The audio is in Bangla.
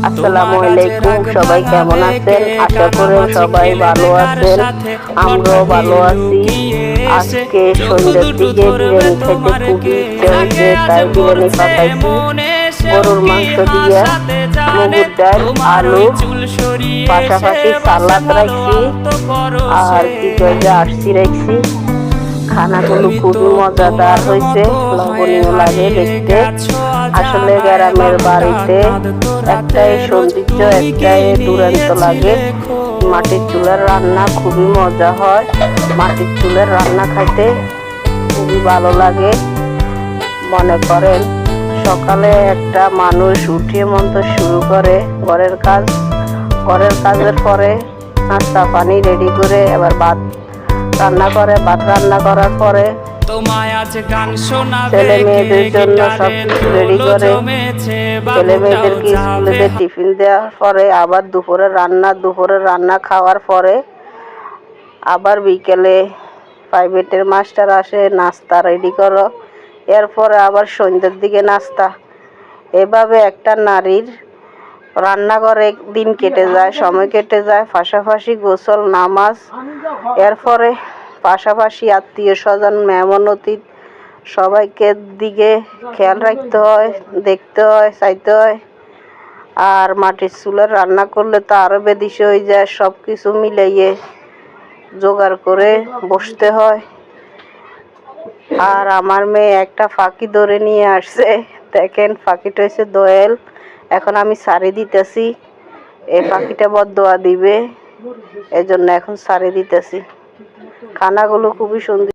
আসসালামু আলাইকুম, সবাই কেমন আছেন? আশা করি সবাই ভালো আছেন, আমরাও ভালো আছি। আজকে সন্ধ্যের দিকে বিরিয়ানি খেতে খুবই ইচ্ছে হয়েছে, তাই বিরিয়ানি পাকাইছি। গরুর মাংস দিয়ে মুগুর ডাল, আলু, পাশাপাশি সালাদ রাখছি আর কি করে আরসি রাখছি। খানাগুলো খুবই মজাদার হয়েছে, লবণীয় লাগে দেখতে। আসলে গ্রামের বাড়িতে একটাই সৌন্দর্য, একটাই দুরন্ত লাগে। মাটির চুলার রান্না খুবই মজা হয়, মাটির চুলার রান্না খাইতে খুবই ভালো লাগে। মনে করেন সকালে একটা মানুষ উঠে মন্ত শুরু করে ঘরের কাজের পরে নাস্তা পানি রেডি করে এবার ভাত রান্না করে। ভাত রান্না করার পরে ছেলে মেয়েদের জন্য সবকিছু রেডি করে, ছেলে মেয়েদেরকে স্কুলে টিফিন দেওয়ার পরে আবার দুপুরে রান্না খাওয়ার পরে আবার বিকেলে প্রাইভেটের মাস্টার আসে, নাস্তা রেডি করো, এরপরে আবার সন্ধ্যের দিকে নাস্তা। এভাবে একটা নারীর রান্নাঘরে দিন কেটে যায়, সময় কেটে যায়। পাশাপাশি গোসল, নামাজ, এরপরে পাশাপাশি আত্মীয় স্বজন, মেহমান অতিথি সবাইকে দিকে খেয়াল রাখতে হয়, দেখতে হয়, চাইতে হয়। আর মাটির চুলার রান্না করলে তো আরও বেদিশে হয়ে যায়, সব কিছু মিলাইয়ে জোগাড় করে বসতে হয়। আর আমার মেয়ে একটা ফাঁকি ধরে নিয়ে আসছে, দেখেন ফাঁকিটা হয়েছে দোয়েল। এখন আমি সারি দিতেছি, এই পাখিটা বদদোয়া দিবে, এজন্য এখন সারি দিতেছি। খানাগুলো খুবই সুন্দর।